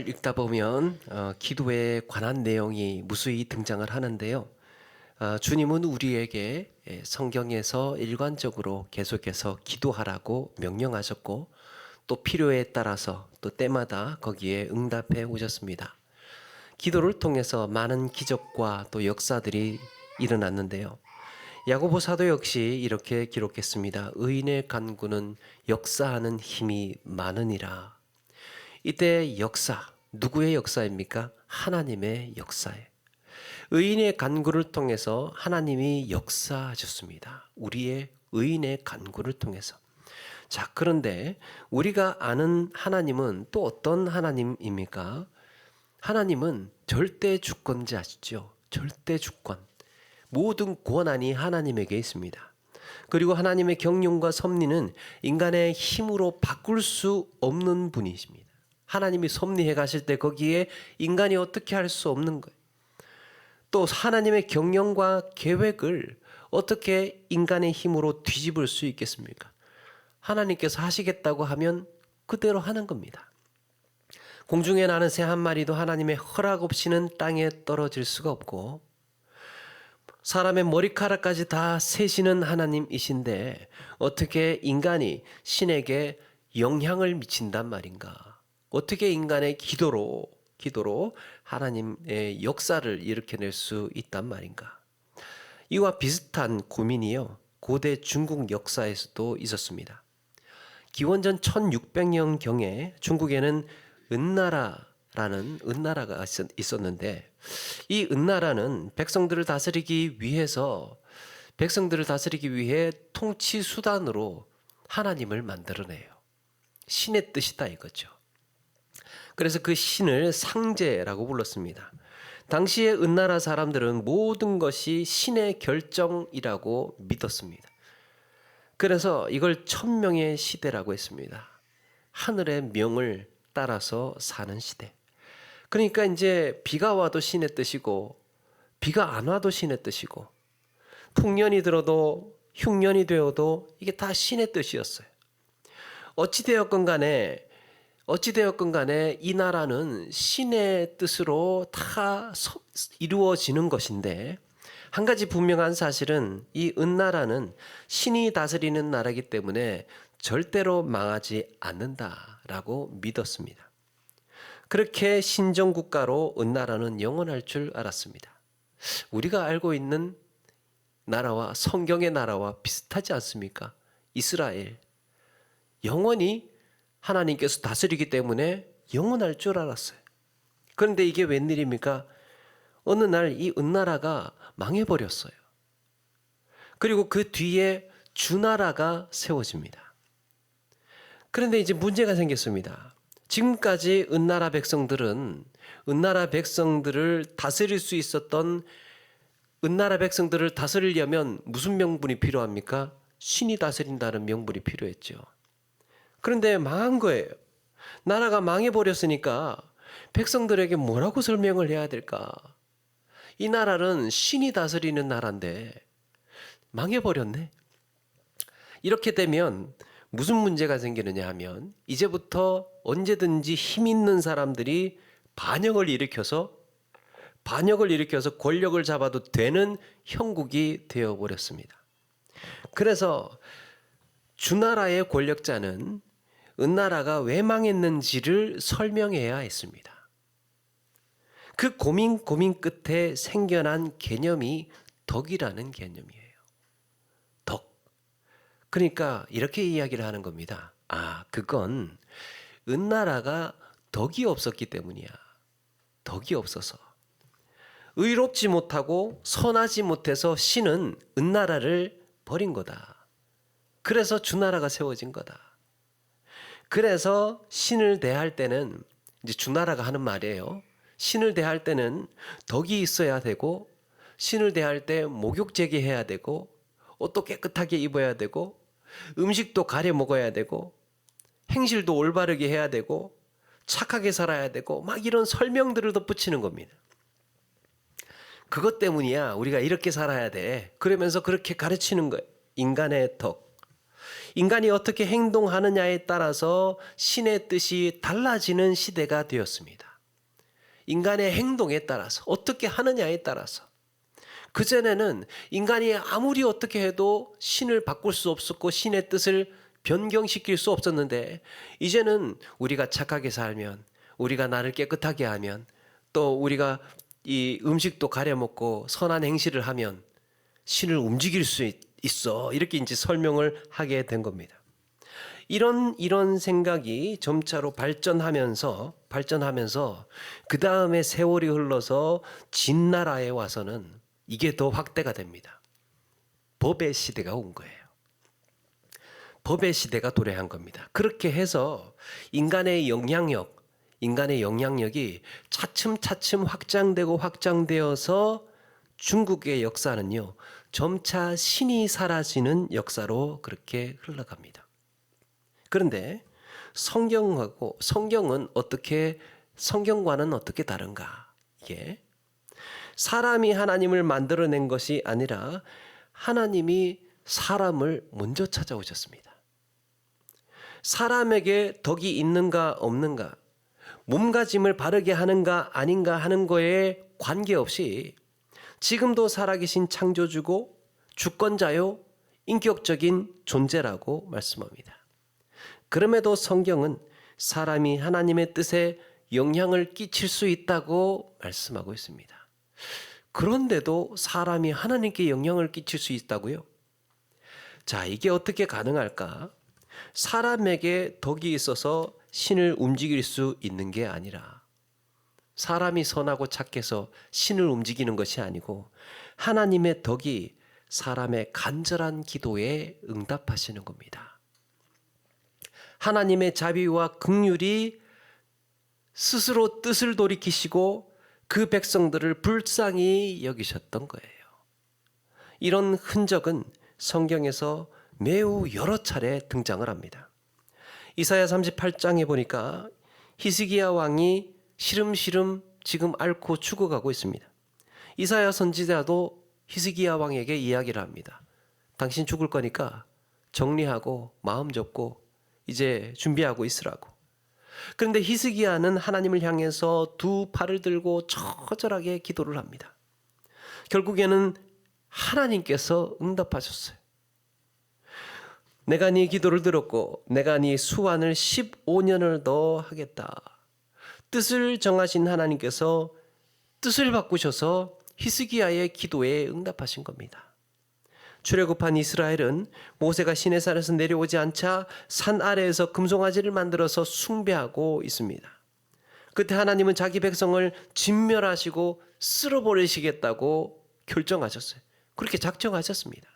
성경을 읽다 보면 기도에 관한 내용이 무수히 등장을 하는데요. 주님은 우리에게 성경에서 일관적으로 계속해서 기도하라고 명령하셨고 또 필요에 따라서 또 때마다 거기에 응답해 오셨습니다. 기도를 통해서 많은 기적과 또 역사들이 일어났는데요. 야고보 사도 역시 이렇게 기록했습니다. 의인의 간구는 역사하는 힘이 많으니라. 이때 역사, 누구의 역사입니까? 하나님의 역사예요. 의인의 간구를 통해서 하나님이 역사하셨습니다. 우리의 의인의 간구를 통해서. 자, 그런데 우리가 아는 하나님은 또 어떤 하나님입니까? 하나님은 절대 주권자시죠. 절대 주권. 모든 권한이 하나님에게 있습니다. 그리고 하나님의 경륜과 섭리는 인간의 힘으로 바꿀 수 없는 분이십니다. 하나님이 섭리해 가실 때 거기에 인간이 어떻게 할 수 없는 거예요. 또 하나님의 경영과 계획을 어떻게 인간의 힘으로 뒤집을 수 있겠습니까? 하나님께서 하시겠다고 하면 그대로 하는 겁니다. 공중에 나는 새 한 마리도 하나님의 허락 없이는 땅에 떨어질 수가 없고 사람의 머리카락까지 다 세시는 하나님이신데 어떻게 인간이 신에게 영향을 미친단 말인가? 어떻게 인간의 기도로 하나님의 역사를 일으켜낼 수 있단 말인가? 이와 비슷한 고민이요. 고대 중국 역사에서도 있었습니다. 기원전 1600년경에 중국에는 은나라라는 은나라가 있었는데 이 은나라는 백성들을 다스리기 위해 통치 수단으로 하나님을 만들어내요. 신의 뜻이다 이거죠. 그래서 그 신을 상제라고 불렀습니다. 당시의 은나라 사람들은 모든 것이 신의 결정이라고 믿었습니다. 그래서 이걸 천명의 시대라고 했습니다. 하늘의 명을 따라서 사는 시대. 그러니까 이제 비가 와도 신의 뜻이고 비가 안 와도 신의 뜻이고 풍년이 들어도 흉년이 되어도 이게 다 신의 뜻이었어요. 어찌되었건 간에 이 나라는 신의 뜻으로 다 이루어지는 것인데 한 가지 분명한 사실은 이 은나라는 신이 다스리는 나라이기 때문에 절대로 망하지 않는다라고 믿었습니다. 그렇게 신정국가로 은나라는 영원할 줄 알았습니다. 우리가 알고 있는 나라와 성경의 나라와 비슷하지 않습니까? 이스라엘. 영원히 하나님께서 다스리기 때문에 영원할 줄 알았어요. 그런데 이게 웬일입니까? 어느 날 이 은나라가 망해버렸어요. 그리고 그 뒤에 주나라가 세워집니다. 그런데 이제 문제가 생겼습니다. 지금까지 은나라 백성들을 다스릴 수 있었던 은나라 백성들을 다스리려면 무슨 명분이 필요합니까? 신이 다스린다는 명분이 필요했죠. 그런데 망한 거예요. 나라가 망해버렸으니까 백성들에게 뭐라고 설명을 해야 될까? 이 나라는 신이 다스리는 나라인데 망해버렸네. 이렇게 되면 무슨 문제가 생기느냐 하면 이제부터 언제든지 힘 있는 사람들이 반역을 일으켜서 권력을 잡아도 되는 형국이 되어버렸습니다. 그래서 주나라의 권력자는 은나라가 왜 망했는지를 설명해야 했습니다. 그 고민 끝에 생겨난 개념이 덕이라는 개념이에요. 덕. 그러니까 이렇게 이야기를 하는 겁니다. 그건 은나라가 덕이 없었기 때문이야. 덕이 없어서. 의롭지 못하고 선하지 못해서 신은 은나라를 버린 거다. 그래서 주나라가 세워진 거다. 그래서 신을 대할 때는 이제 주나라가 하는 말이에요. 신을 대할 때는 덕이 있어야 되고 신을 대할 때 목욕제기 해야 되고 옷도 깨끗하게 입어야 되고 음식도 가려 먹어야 되고 행실도 올바르게 해야 되고 착하게 살아야 되고 막 이런 설명들을 덧붙이는 겁니다. 그것 때문이야 우리가 이렇게 살아야 돼. 그러면서 그렇게 가르치는 거예요. 인간의 덕. 인간이 어떻게 행동하느냐에 따라서 신의 뜻이 달라지는 시대가 되었습니다. 인간의 행동에 따라서 어떻게 하느냐에 따라서 그전에는 인간이 아무리 어떻게 해도 신을 바꿀 수 없었고 신의 뜻을 변경시킬 수 없었는데 이제는 우리가 착하게 살면 우리가 나를 깨끗하게 하면 또 우리가 이 음식도 가려 먹고 선한 행실을 하면 신을 움직일 수 있어. 이렇게 이제 설명을 하게 된 겁니다. 이런 생각이 점차로 발전하면서 그 다음에 세월이 흘러서 진나라에 와서는 이게 더 확대가 됩니다. 법의 시대가 온 거예요. 법의 시대가 도래한 겁니다. 그렇게 해서 인간의 영향력이 차츰차츰 확장되어서 중국의 역사는요, 점차 신이 사라지는 역사로 그렇게 흘러갑니다. 그런데 성경과는 어떻게 다른가? 이게 사람이 하나님을 만들어낸 것이 아니라 하나님이 사람을 먼저 찾아오셨습니다. 사람에게 덕이 있는가 없는가, 몸가짐을 바르게 하는가 아닌가 하는 거에 관계없이 지금도 살아계신 창조주고 주권자요 인격적인 존재라고 말씀합니다. 그럼에도 성경은 사람이 하나님의 뜻에 영향을 끼칠 수 있다고 말씀하고 있습니다. 그런데도 사람이 하나님께 영향을 끼칠 수 있다고요? 자, 이게 어떻게 가능할까? 사람에게 덕이 있어서 신을 움직일 수 있는 게 아니라 사람이 선하고 착해서 신을 움직이는 것이 아니고 하나님의 덕이 사람의 간절한 기도에 응답하시는 겁니다. 하나님의 자비와 긍휼이 스스로 뜻을 돌이키시고 그 백성들을 불쌍히 여기셨던 거예요. 이런 흔적은 성경에서 매우 여러 차례 등장을 합니다. 이사야 38장에 보니까 히스기야 왕이 시름시름 지금 앓고 죽어가고 있습니다. 이사야 선지자도 히스기야 왕에게 이야기를 합니다. 당신 죽을 거니까 정리하고 마음 접고 이제 준비하고 있으라고. 그런데 히스기야는 하나님을 향해서 두 팔을 들고 처절하게 기도를 합니다. 결국에는 하나님께서 응답하셨어요. 내가 네 기도를 들었고 내가 네 수완을 15년을 더 하겠다. 뜻을 정하신 하나님께서 뜻을 바꾸셔서 히스기야의 기도에 응답하신 겁니다. 출애굽한 이스라엘은 모세가 시내산에서 내려오지 않자 산 아래에서 금송아지를 만들어서 숭배하고 있습니다. 그때 하나님은 자기 백성을 진멸하시고 쓸어버리시겠다고 결정하셨어요. 그렇게 작정하셨습니다.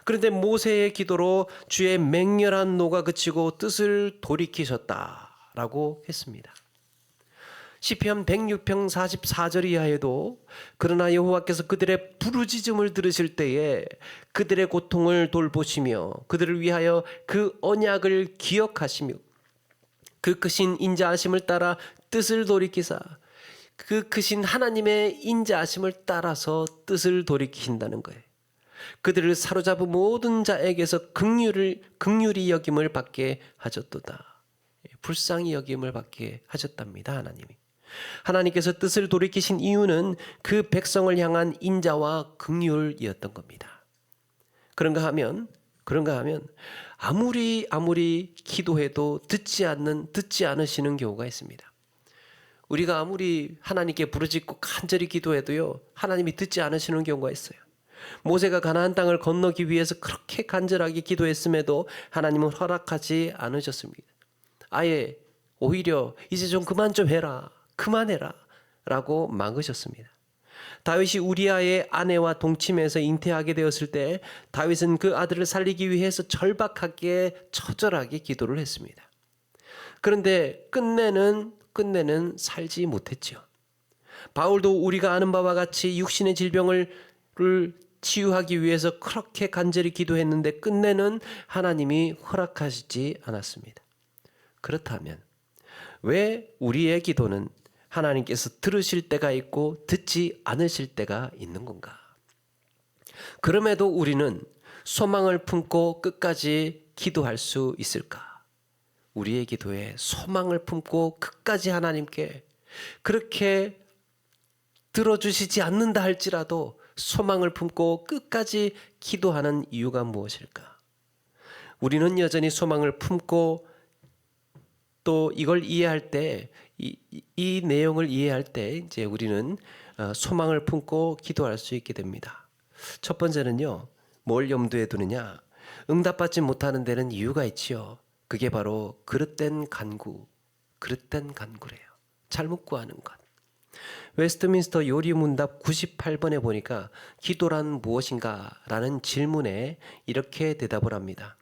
그런데 모세의 기도로 주의 맹렬한 노가 그치고 뜻을 돌이키셨다라고 했습니다. 시편 106편 44절 이하에도 그러나 여호와께서 그들의 부르짖음을 들으실 때에 그들의 고통을 돌보시며 그들을 위하여 그 언약을 기억하시며 그 크신 인자하심을 따라 뜻을 돌이키사 그 크신 하나님의 인자하심을 따라서 뜻을 돌이키신다는 거예요. 그들을 사로잡은 모든 자에게서 긍휼히 여김을 받게 하셨도다. 불쌍히 여김을 받게 하셨답니다. 하나님께서 뜻을 돌이키신 이유는 그 백성을 향한 인자와 긍휼이었던 겁니다. 그런가 하면 아무리 기도해도 듣지 않으시는 경우가 있습니다. 우리가 아무리 하나님께 부르짖고 간절히 기도해도요, 하나님이 듣지 않으시는 경우가 있어요. 모세가 가나안 땅을 건너기 위해서 그렇게 간절하게 기도했음에도 하나님은 허락하지 않으셨습니다. 아예 오히려 이제 좀 그만해라 라고 막으셨습니다. 다윗이 우리아의 아내와 동침해서 잉태하게 되었을 때 다윗은 그 아들을 살리기 위해서 절박하게 처절하게 기도를 했습니다. 그런데 끝내는 살지 못했죠. 바울도 우리가 아는 바와 같이 육신의 질병을 치유하기 위해서 그렇게 간절히 기도했는데 끝내는 하나님이 허락하시지 않았습니다. 그렇다면 왜 우리의 기도는 하나님께서 들으실 때가 있고 듣지 않으실 때가 있는 건가? 그럼에도 우리는 소망을 품고 끝까지 기도할 수 있을까? 우리의 기도에 소망을 품고 끝까지 하나님께 그렇게 들어주시지 않는다 할지라도 소망을 품고 끝까지 기도하는 이유가 무엇일까? 우리는 여전히 소망을 품고 또 이걸 이해할 때, 이 내용을 이해할 때 이제 우리는 소망을 품고 기도할 수 있게 됩니다. 첫 번째는요, 뭘 염두에 두느냐? 응답받지 못하는 데는 이유가 있지요. 그게 바로 그릇된 간구래요. 잘못 구하는 것. 웨스트민스터 요리문답 98번에 보니까 기도란 무엇인가? 라는 질문에 이렇게 대답을 합니다.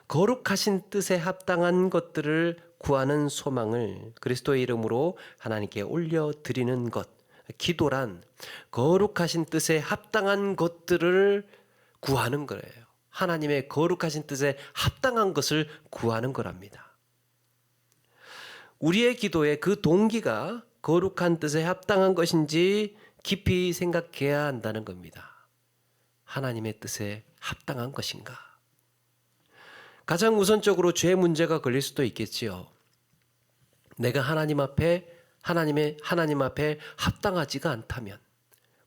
거룩하신 뜻에 합당한 것들을 구하는 소망을 그리스도의 이름으로 하나님께 올려드리는 것. 기도란 거룩하신 뜻에 합당한 것들을 구하는 거예요. 하나님의 거룩하신 뜻에 합당한 것을 구하는 거랍니다. 우리의 기도의 그 동기가 거룩한 뜻에 합당한 것인지 깊이 생각해야 한다는 겁니다. 하나님의 뜻에 합당한 것인가? 가장 우선적으로 죄 문제가 걸릴 수도 있겠지요. 내가 하나님 앞에 합당하지가 않다면,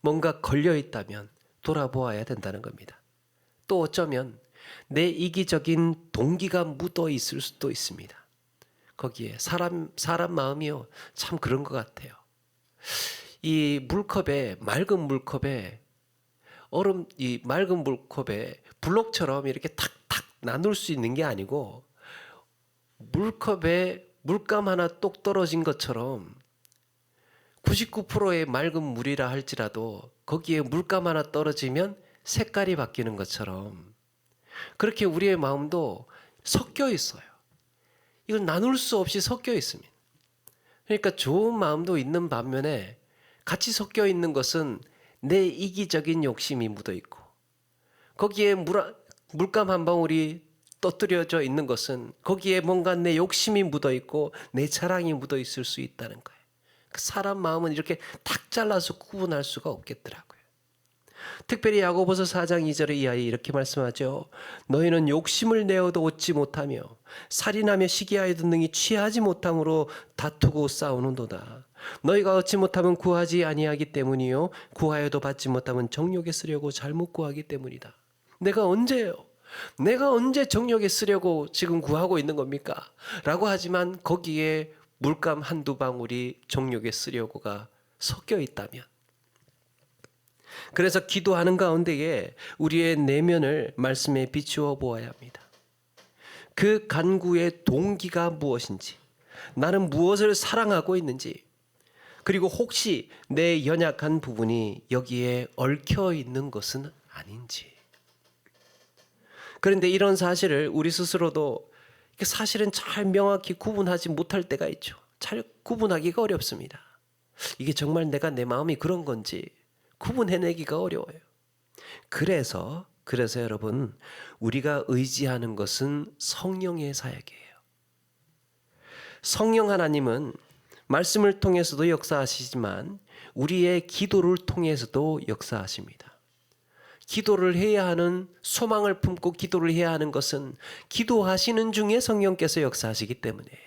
뭔가 걸려 있다면 돌아보아야 된다는 겁니다. 또 어쩌면 내 이기적인 동기가 묻어 있을 수도 있습니다. 거기에 사람 마음이요, 참 그런 것 같아요. 이 맑은 물컵에 이 맑은 물컵에 블록처럼 이렇게 탁탁 나눌 수 있는 게 아니고, 물컵에 물감 하나 똑 떨어진 것처럼 99%의 맑은 물이라 할지라도 거기에 물감 하나 떨어지면 색깔이 바뀌는 것처럼, 그렇게 우리의 마음도 섞여 있어요. 이건 나눌 수 없이 섞여 있습니다. 그러니까 좋은 마음도 있는 반면에 같이 섞여 있는 것은 내 이기적인 욕심이 묻어 있고, 거기에 물감 한 방울이 떠들여져 있는 것은 거기에 뭔가 내 욕심이 묻어 있고 내 자랑이 묻어 있을 수 있다는 거예요. 사람 마음은 이렇게 탁 잘라서 구분할 수가 없겠더라고요. 특별히 야고보서 4장 2절에 이 아이 이렇게 말씀하죠. 너희는 욕심을 내어도 얻지 못하며 살인하며 시기하여도 능히 취하지 못함으로 다투고 싸우는도다. 너희가 얻지 못하면 구하지 아니하기 때문이요 구하여도 받지 못하면 정욕에 쓰려고 잘못 구하기 때문이다. 내가 언제 정욕에 쓰려고 지금 구하고 있는 겁니까? 라고 하지만 거기에 물감 한두 방울이 정욕에 쓰려고가 섞여 있다면, 그래서 기도하는 가운데에 우리의 내면을 말씀에 비추어 보아야 합니다. 그 간구의 동기가 무엇인지, 나는 무엇을 사랑하고 있는지, 그리고 혹시 내 연약한 부분이 여기에 얽혀 있는 것은 아닌지. 그런데 이런 사실을 우리 스스로도 사실은 잘 명확히 구분하지 못할 때가 있죠. 잘 구분하기가 어렵습니다. 이게 정말 내 마음이 그런 건지 구분해내기가 어려워요. 그래서 여러분, 우리가 의지하는 것은 성령의 사역이에요. 성령 하나님은 말씀을 통해서도 역사하시지만 우리의 기도를 통해서도 역사하십니다. 기도를 해야 하는, 소망을 품고 기도를 해야 하는 것은 기도하시는 중에 성령께서 역사하시기 때문이에요.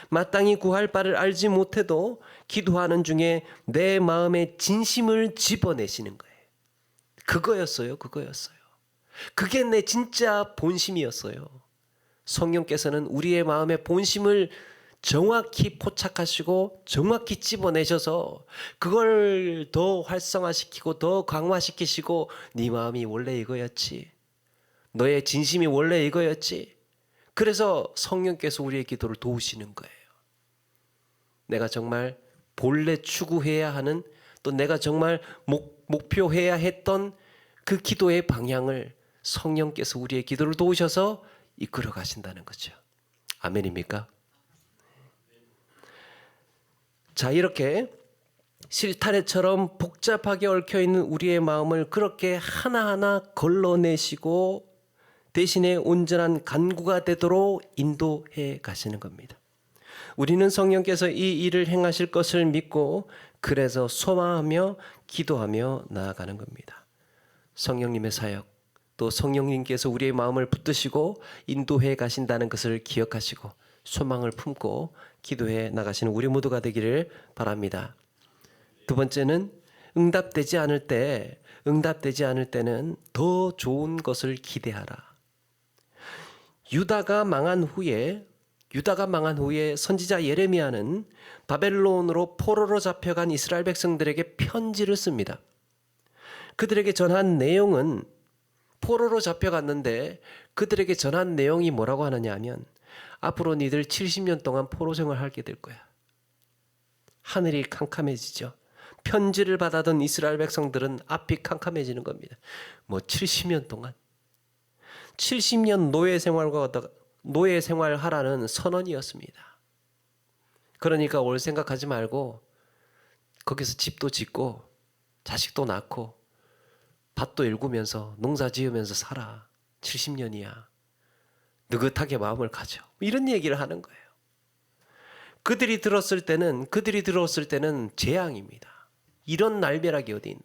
마땅히 구할 바를 알지 못해도 기도하는 중에 내 마음의 진심을 집어내시는 거예요. 그거였어요. 그게 내 진짜 본심이었어요. 성령께서는 우리의 마음의 본심을 정확히 포착하시고 정확히 집어내셔서 그걸 더 활성화시키고 더 강화시키시고, 네 마음이 원래 이거였지, 너의 진심이 원래 이거였지. 그래서 성령께서 우리의 기도를 도우시는 거예요. 내가 정말 본래 추구해야 하는, 또 내가 정말 목표해야 했던 그 기도의 방향을 성령께서 우리의 기도를 도우셔서 이끌어 가신다는 거죠. 아멘입니까? 자, 이렇게 실타래처럼 복잡하게 얽혀있는 우리의 마음을 그렇게 하나하나 걸러내시고 대신에 온전한 간구가 되도록 인도해 가시는 겁니다. 우리는 성령께서 이 일을 행하실 것을 믿고 그래서 소망하며 기도하며 나아가는 겁니다. 성령님의 사역, 또 성령님께서 우리의 마음을 붙드시고 인도해 가신다는 것을 기억하시고 소망을 품고 기도해 나가시는 우리 모두가 되기를 바랍니다. 두 번째는 응답되지 않을 때는 더 좋은 것을 기대하라. 유다가 망한 후에 선지자 예레미야는 바벨론으로 포로로 잡혀간 이스라엘 백성들에게 편지를 씁니다. 그들에게 전한 내용은, 포로로 잡혀갔는데 그들에게 전한 내용이 뭐라고 하느냐 하면, 앞으로 니들 70년 동안 포로 생활하게 될 거야. 하늘이 캄캄해지죠. 편지를 받아던 이스라엘 백성들은 앞이 캄캄해지는 겁니다. 70년 동안 70년 노예 생활하라는 선언이었습니다. 그러니까 올 생각하지 말고 거기서 집도 짓고 자식도 낳고 밭도 일구면서 농사 지으면서 살아. 70년이야. 느긋하게 마음을 가져. 이런 얘기를 하는 거예요. 그들이 들었을 때는 재앙입니다. 이런 날벼락이 어디 있나.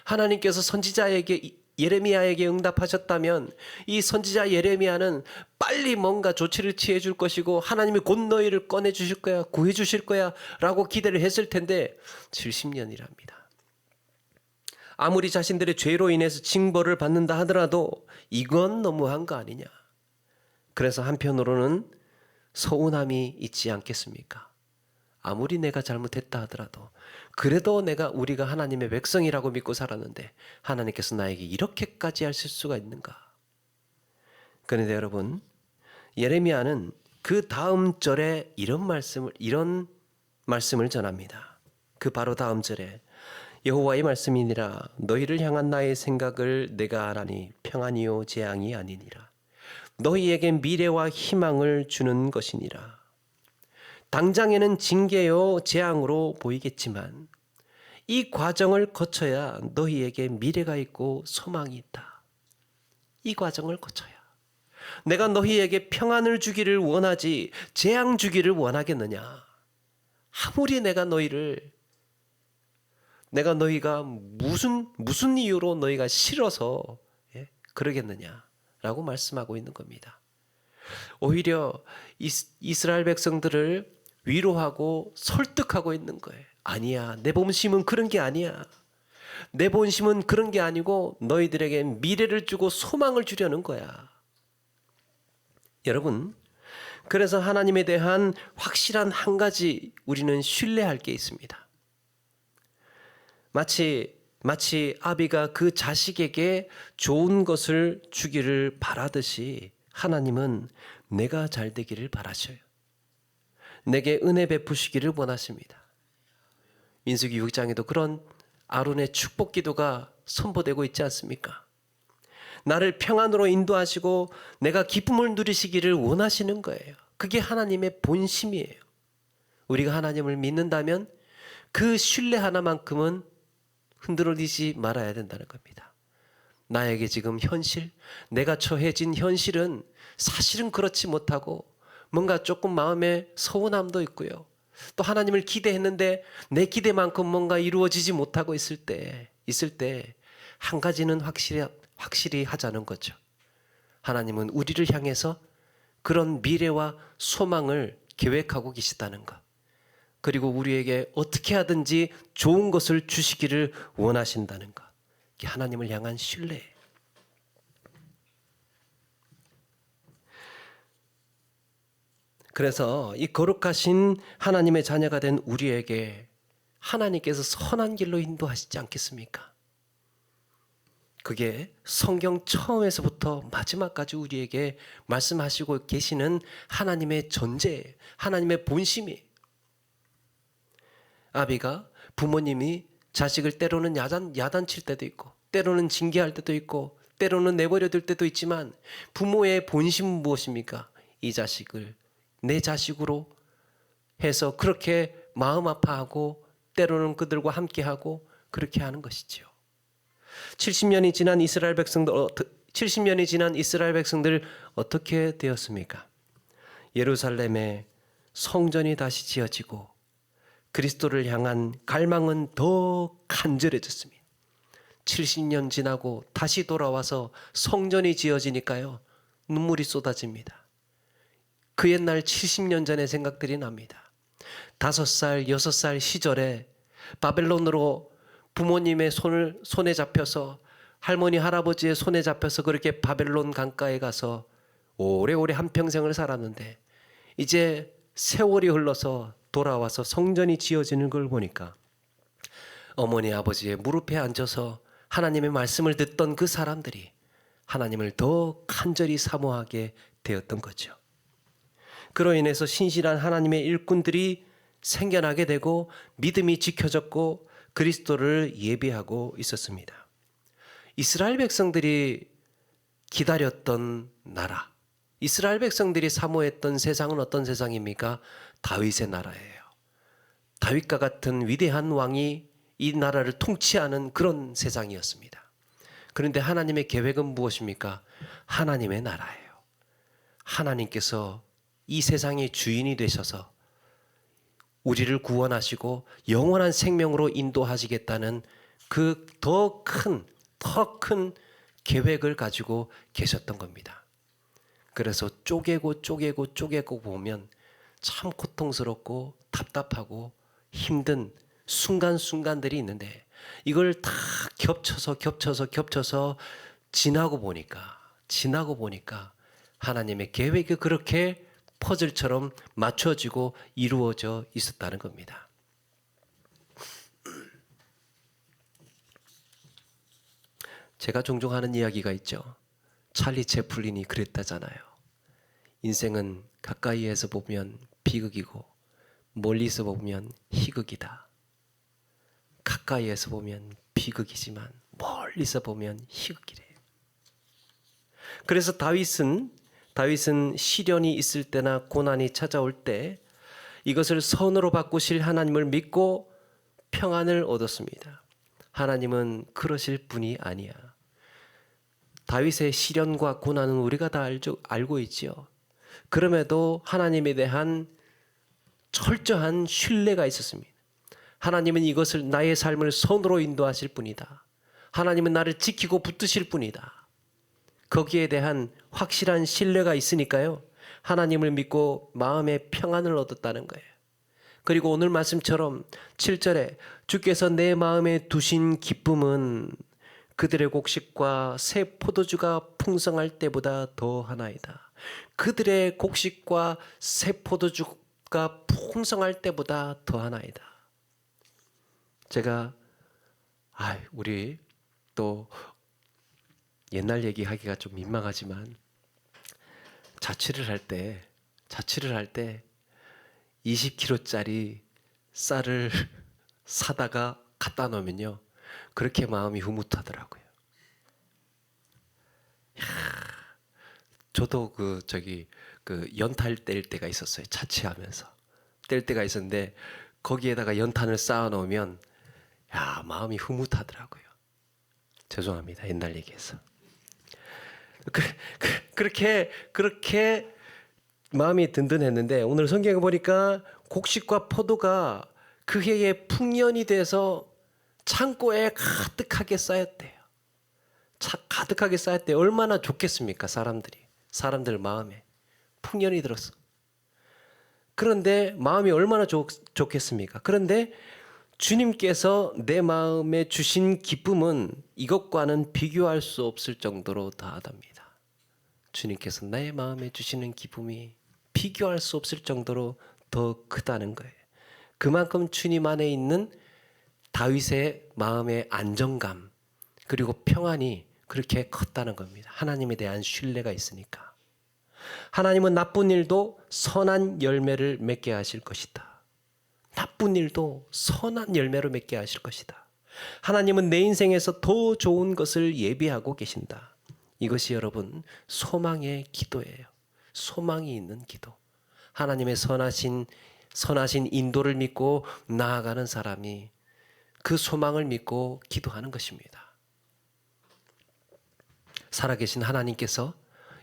하나님께서 선지자에게, 예레미야에게 응답하셨다면 이 선지자 예레미야는 빨리 뭔가 조치를 취해 줄 것이고 하나님이 곧 너희를 꺼내 주실 거야, 구해 주실 거야 라고 기대를 했을 텐데 70년이랍니다. 아무리 자신들의 죄로 인해서 징벌을 받는다 하더라도 이건 너무한 거 아니냐. 그래서 한편으로는 서운함이 있지 않겠습니까? 아무리 내가 잘못했다 하더라도 그래도 우리가 하나님의 백성이라고 믿고 살았는데 하나님께서 나에게 이렇게까지 하실 수가 있는가? 그런데 여러분, 예레미야는 그 다음 절에 이런 말씀을 전합니다. 그 바로 다음 절에 여호와의 말씀이니라. 너희를 향한 나의 생각을 내가 아나니 평안이요 재앙이 아니니라. 너희에게 미래와 희망을 주는 것이니라. 당장에는 징계요 재앙으로 보이겠지만 이 과정을 거쳐야 너희에게 미래가 있고 소망이 있다. 이 과정을 거쳐야. 내가 너희에게 평안을 주기를 원하지 재앙 주기를 원하겠느냐. 아무리 내가 너희가 무슨 이유로 너희가 싫어서 그러겠느냐라고 말씀하고 있는 겁니다. 오히려 이스라엘 백성들을 위로하고 설득하고 있는 거예요. 아니야, 내 본심은 그런 게 아니야. 내 본심은 그런 게 아니고 너희들에게 미래를 주고 소망을 주려는 거야. 여러분, 그래서 하나님에 대한 확실한 한 가지 우리는 신뢰할 게 있습니다. 마치 아비가 그 자식에게 좋은 것을 주기를 바라듯이 하나님은 내가 잘 되기를 바라셔요. 내게 은혜 베푸시기를 원하십니다. 민수기 6장에도 그런 아론의 축복 기도가 선포되고 있지 않습니까? 나를 평안으로 인도하시고 내가 기쁨을 누리시기를 원하시는 거예요. 그게 하나님의 본심이에요. 우리가 하나님을 믿는다면 그 신뢰 하나만큼은 흔들리지 말아야 된다는 겁니다. 나에게 지금 내가 처해진 현실은 사실은 그렇지 못하고 뭔가 조금 마음에 서운함도 있고요. 또 하나님을 기대했는데 내 기대만큼 뭔가 이루어지지 못하고 있을 때 한 가지는 확실히 하자는 거죠. 하나님은 우리를 향해서 그런 미래와 소망을 계획하고 계시다는 것. 그리고 우리에게 어떻게 하든지 좋은 것을 주시기를 원하신다는 것. 이게 하나님을 향한 신뢰예요. 그래서 이 거룩하신 하나님의 자녀가 된 우리에게 하나님께서 선한 길로 인도하시지 않겠습니까? 그게 성경 처음에서부터 마지막까지 우리에게 말씀하시고 계시는 하나님의 전제예요. 하나님의 본심이에요. 아비가 부모님이 자식을 때로는 야단칠 때도 있고 때로는 징계할 때도 있고 때로는 내버려 둘 때도 있지만 부모의 본심은 무엇입니까? 이 자식을 내 자식으로 해서 그렇게 마음 아파하고 때로는 그들과 함께하고 그렇게 하는 것이지요. 70년이 지난 이스라엘 백성들 어떻게 되었습니까? 예루살렘에 성전이 다시 지어지고 그리스도를 향한 갈망은 더 간절해졌습니다. 70년 지나고 다시 돌아와서 성전이 지어지니까요. 눈물이 쏟아집니다. 그 옛날 70년 전의 생각들이 납니다. 5살, 6살 시절에 바벨론으로 부모님의 손에 잡혀서 할머니, 할아버지의 손에 잡혀서 그렇게 바벨론 강가에 가서 오래오래 한평생을 살았는데 이제 세월이 흘러서 돌아와서 성전이 지어지는 걸 보니까 어머니, 아버지의 무릎에 앉아서 하나님의 말씀을 듣던 그 사람들이 하나님을 더 간절히 사모하게 되었던 거죠. 그로 인해서 신실한 하나님의 일꾼들이 생겨나게 되고 믿음이 지켜졌고 그리스도를 예비하고 있었습니다. 이스라엘 백성들이 기다렸던 나라, 이스라엘 백성들이 사모했던 세상은 어떤 세상입니까? 다윗의 나라예요. 다윗과 같은 위대한 왕이 이 나라를 통치하는 그런 세상이었습니다. 그런데 하나님의 계획은 무엇입니까? 하나님의 나라예요. 하나님께서 이 세상의 주인이 되셔서 우리를 구원하시고 영원한 생명으로 인도하시겠다는 그 더 큰 계획을 가지고 계셨던 겁니다. 그래서 쪼개고 보면 참 고통스럽고 답답하고 힘든 순간순간들이 있는데 이걸 다 겹쳐서 지나고 보니까 하나님의 계획이 그렇게 퍼즐처럼 맞춰지고 이루어져 있었다는 겁니다. 제가 종종 하는 이야기가 있죠. 찰리 채플린이 그랬다잖아요. 인생은 가까이에서 보면 비극이고 멀리서 보면 희극이다. 가까이에서 보면 비극이지만 멀리서 보면 희극이래요. 그래서 다윗은 시련이 있을 때나 고난이 찾아올 때 이것을 선으로 바꾸실 하나님을 믿고 평안을 얻었습니다. 하나님은 그러실 분이 아니야. 다윗의 시련과 고난은 우리가 다 알고 있지요. 그럼에도 하나님에 대한 철저한 신뢰가 있었습니다. 하나님은 이것을 나의 삶을 선으로 인도하실 분이다. 하나님은 나를 지키고 붙드실 분이다. 거기에 대한 확실한 신뢰가 있으니까요. 하나님을 믿고 마음의 평안을 얻었다는 거예요. 그리고 오늘 말씀처럼 7절에 주께서 내 마음에 두신 기쁨은 그들의 곡식과 새 포도주가 풍성할 때보다 더하나이다. 그들의 곡식과 새 포도주가 풍성할 때보다 더하나이다. 제가 우리 또 옛날 얘기하기가 좀 민망하지만 자취를 할 때 20kg짜리 쌀을 사다가 갖다 놓으면요 그렇게 마음이 흐뭇하더라고요. 저도 그 연탄 뗄 때가 있었어요. 자취하면서 뗄 때가 있었는데 거기에다가 연탄을 쌓아 놓으면 마음이 흐뭇하더라고요. 죄송합니다. 옛날 얘기해서. 그렇게 마음이 든든했는데 오늘 성경에 보니까 곡식과 포도가 그 해에 풍년이 돼서 창고에 가득하게 쌓였대요. 가득하게 쌓였대요. 얼마나 좋겠습니까? 사람들 마음에 풍년이 들었어. 그런데 마음이 얼마나 좋겠습니까? 그런데 주님께서 내 마음에 주신 기쁨은 이것과는 비교할 수 없을 정도로 다하답니다. 주님께서 나의 마음에 주시는 기쁨이 비교할 수 없을 정도로 더 크다는 거예요. 그만큼 주님 안에 있는 다윗의 마음의 안정감 그리고 평안이 그렇게 컸다는 겁니다. 하나님에 대한 신뢰가 있으니까. 하나님은 나쁜 일도 선한 열매를 맺게 하실 것이다. 나쁜 일도 선한 열매로 맺게 하실 것이다. 하나님은 내 인생에서 더 좋은 것을 예비하고 계신다. 이것이 여러분 소망의 기도예요. 소망이 있는 기도. 하나님의 선하신 인도를 믿고 나아가는 사람이 그 소망을 믿고 기도하는 것입니다. 살아계신 하나님께서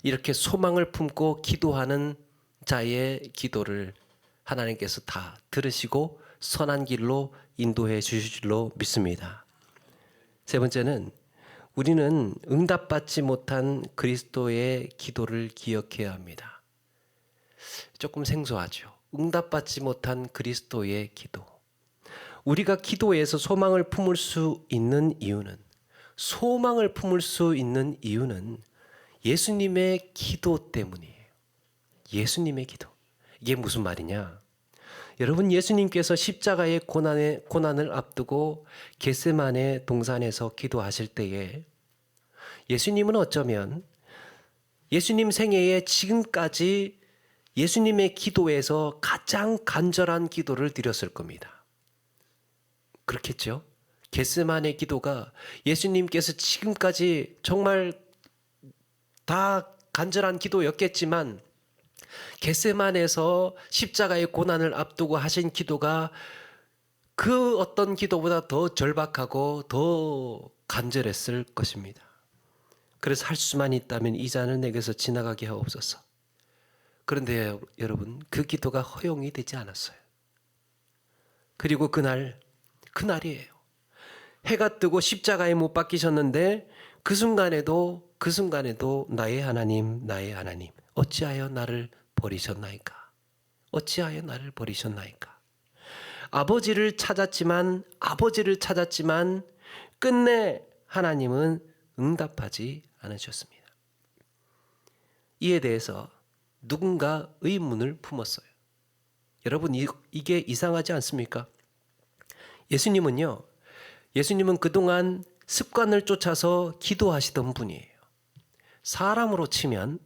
이렇게 소망을 품고 기도하는 자의 기도를 하나님께서 다 들으시고 선한 길로 인도해 주실 줄로 믿습니다. 세 번째는 우리는 응답받지 못한 그리스도의 기도를 기억해야 합니다. 조금 생소하죠. 응답받지 못한 그리스도의 기도. 우리가 기도에서 소망을 품을 수 있는 이유는 예수님의 기도 때문이에요. 예수님의 기도. 이게 무슨 말이냐? 여러분, 예수님께서 십자가의 고난을 앞두고 겟세마네 동산에서 기도하실 때에 예수님은 어쩌면 예수님 생애에 지금까지 예수님의 기도에서 가장 간절한 기도를 드렸을 겁니다. 그렇겠죠? 겟세마네 기도가 예수님께서 지금까지 정말 다 간절한 기도였겠지만 겟세마네에서 십자가의 고난을 앞두고 하신 기도가 그 어떤 기도보다 더 절박하고 더 간절했을 것입니다. 그래서 할 수만 있다면 이 잔을 내게서 지나가게 하옵소서. 그런데 여러분, 그 기도가 허용이 되지 않았어요. 그리고 그날이에요. 해가 뜨고 십자가에 못 박히셨는데 그 순간에도 나의 하나님 어찌하여 나를 버리셨나이까? 아버지를 찾았지만 끝내 하나님은 응답하지 않으셨습니다. 이에 대해서 누군가 의문을 품었어요. 여러분, 이게 이상하지 않습니까? 예수님은 그동안 습관을 쫓아서 기도하시던 분이에요. 사람으로 치면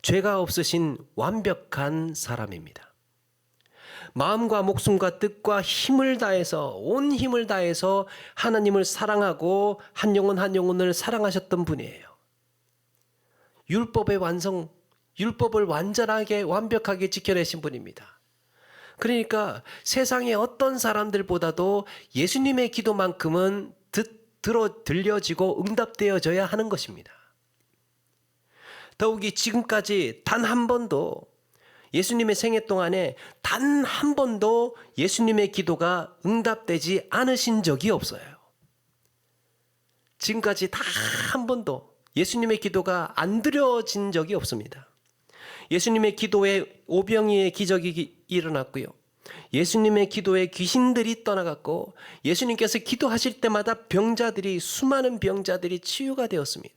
죄가 없으신 완벽한 사람입니다. 마음과 목숨과 뜻과 온 힘을 다해서 하나님을 사랑하고 한 영혼을 사랑하셨던 분이에요. 율법을 완벽하게 지켜내신 분입니다. 그러니까 세상의 어떤 사람들보다도 예수님의 기도만큼은 들려지고 응답되어져야 하는 것입니다. 더욱이 지금까지 단 한 번도 예수님의 생애 동안에 단 한 번도 예수님의 기도가 응답되지 않으신 적이 없어요. 지금까지 단 한 번도 예수님의 기도가 안 드려진 적이 없습니다. 예수님의 기도에 오병이의 기적이 일어났고요. 예수님의 기도에 귀신들이 떠나갔고 예수님께서 기도하실 때마다 수많은 병자들이 치유가 되었습니다.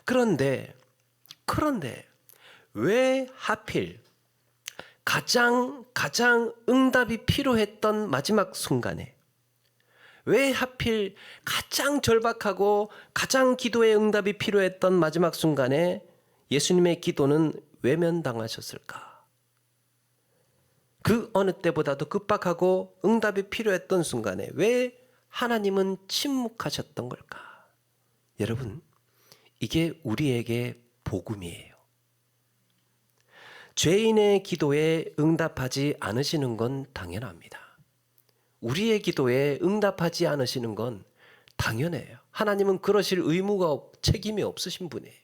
그런데 왜 하필 가장 응답이 필요했던 마지막 순간에, 왜 하필 가장 절박하고 가장 기도의 응답이 필요했던 마지막 순간에 예수님의 기도는 외면당하셨을까? 그 어느 때보다도 급박하고 응답이 필요했던 순간에 왜 하나님은 침묵하셨던 걸까? 여러분, 이게 우리에게 복음이에요. 죄인의 기도에 응답하지 않으시는 건 당연합니다. 우리의 기도에 응답하지 않으시는 건 당연해요. 하나님은 그러실 책임이 없으신 분이에요.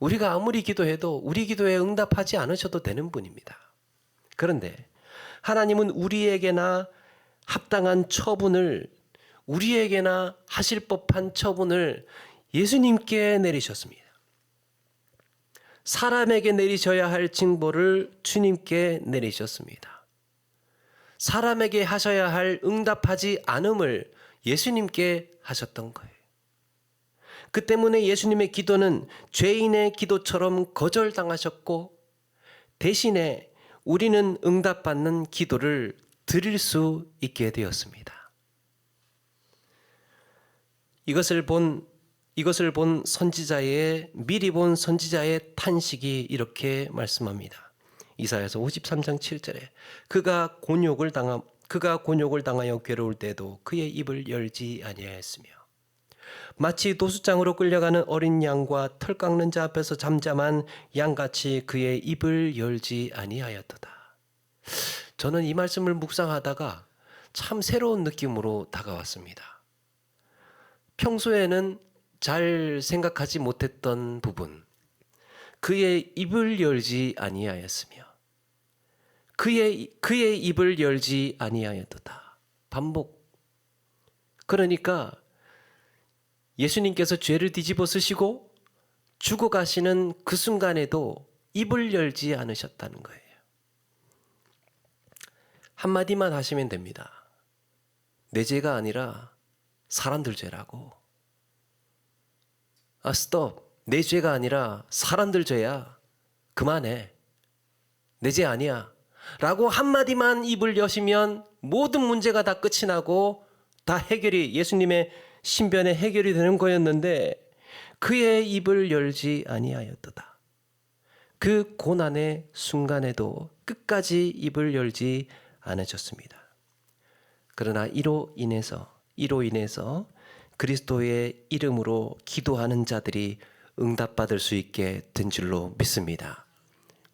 우리가 아무리 기도해도 우리 기도에 응답하지 않으셔도 되는 분입니다. 그런데 하나님은 우리에게나 합당한 처분을, 우리에게나 하실 법한 처분을 예수님께 내리셨습니다. 사람에게 내리셔야 할 징벌을 주님께 내리셨습니다. 사람에게 하셔야 할 응답하지 않음을 예수님께 하셨던 거예요. 그 때문에 예수님의 기도는 죄인의 기도처럼 거절당하셨고 대신에 우리는 응답받는 기도를 드릴 수 있게 되었습니다. 이것을 본 미리 본 선지자의 탄식이 이렇게 말씀합니다. 이사야서 53장 7절에 그가 곤욕을 당하여 괴로울 때도 그의 입을 열지 아니하였으며 마치 도수장으로 끌려가는 어린 양과 털 깎는 자 앞에서 잠잠한 양같이 그의 입을 열지 아니하였도다. 저는 이 말씀을 묵상하다가 참 새로운 느낌으로 다가왔습니다. 평소에는 잘 생각하지 못했던 부분, 그의 입을 열지 아니하였으며 그의 입을 열지 아니하였도다. 반복. 그러니까 예수님께서 죄를 뒤집어 쓰시고 죽어가시는 그 순간에도 입을 열지 않으셨다는 거예요. 한마디만 하시면 됩니다. 내 죄가 아니라 사람들 죄라고. 스톱. 내 죄가 아니라 사람들 죄야. 그만해. 내 죄 아니야. 라고 한마디만 입을 여시면 모든 문제가 다 끝이 나고 다 해결이, 예수님의 신변의 해결이 되는 거였는데 그의 입을 열지 아니하였도다. 그 고난의 순간에도 끝까지 입을 열지 않으셨습니다. 그러나 이로 인해서 그리스도의 이름으로 기도하는 자들이 응답받을 수 있게 된 줄로 믿습니다.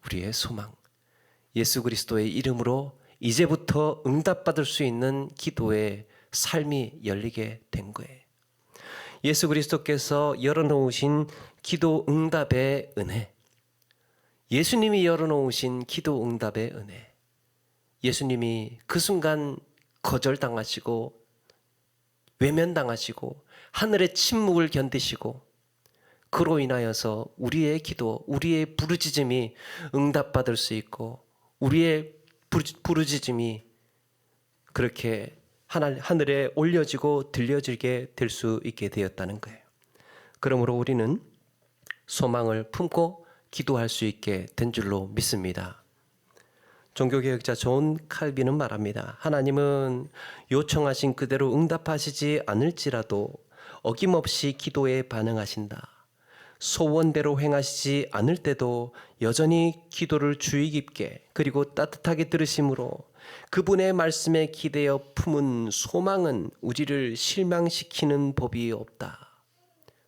우리의 소망, 예수 그리스도의 이름으로 이제부터 응답받을 수 있는 기도의 삶이 열리게 된 거예요. 예수 그리스도께서 열어놓으신 기도 응답의 은혜, 예수님이 열어놓으신 기도 응답의 은혜, 예수님이 그 순간 거절당하시고 외면당하시고 하늘의 침묵을 견디시고 그로 인하여서 우리의 기도, 우리의 부르짖음이 응답받을 수 있고 우리의 부르짖음이 그렇게 하늘에 올려지고 들려지게 될 수 있게 되었다는 거예요. 그러므로 우리는 소망을 품고 기도할 수 있게 된 줄로 믿습니다. 종교개혁자 존 칼빈은 말합니다. 하나님은 요청하신 그대로 응답하시지 않을지라도 어김없이 기도에 반응하신다. 소원대로 행하시지 않을 때도 여전히 기도를 주의 깊게 그리고 따뜻하게 들으심으로 그분의 말씀에 기대어 품은 소망은 우리를 실망시키는 법이 없다.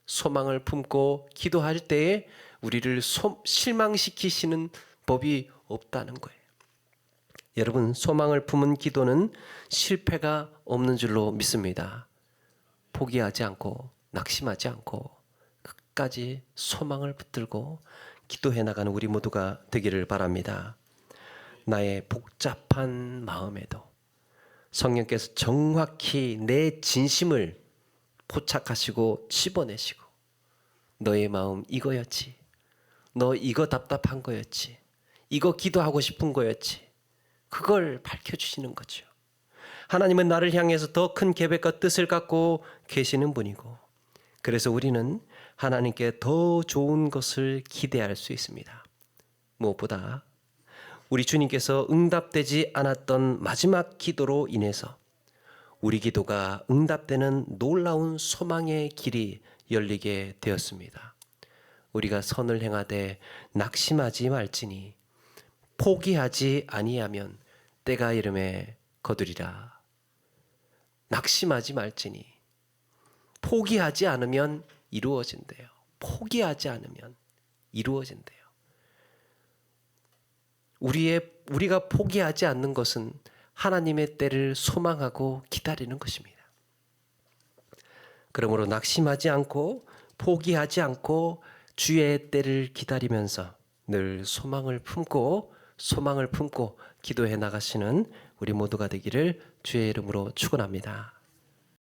소망을 품고 기도할 때에 우리를 실망시키시는 법이 없다는 거예요. 여러분, 소망을 품은 기도는 실패가 없는 줄로 믿습니다. 포기하지 않고 낙심하지 않고 끝까지 소망을 붙들고 기도해 나가는 우리 모두가 되기를 바랍니다. 나의 복잡한 마음에도 성령께서 정확히 내 진심을 포착하시고 씹어내시고 너의 마음 이거였지, 너 이거 답답한 거였지, 이거 기도하고 싶은 거였지, 그걸 밝혀주시는 거죠. 하나님은 나를 향해서 더 큰 계획과 뜻을 갖고 계시는 분이고, 그래서 우리는 하나님께 더 좋은 것을 기대할 수 있습니다. 무엇보다 우리 주님께서 응답되지 않았던 마지막 기도로 인해서 우리 기도가 응답되는 놀라운 소망의 길이 열리게 되었습니다. 우리가 선을 행하되 낙심하지 말지니 포기하지 아니하면 때가 이름에 거두리라. 낙심하지 말지니 포기하지 않으면 이루어진대요. 포기하지 않으면 이루어진대요. 우리가 포기하지 않는 것은 하나님의 때를 소망하고 기다리는 것입니다. 그러므로 낙심하지 않고 포기하지 않고 주의 때를 기다리면서 늘 소망을 품고 기도해 나가시는 우리 모두가 되기를 주의 이름으로 축원합니다.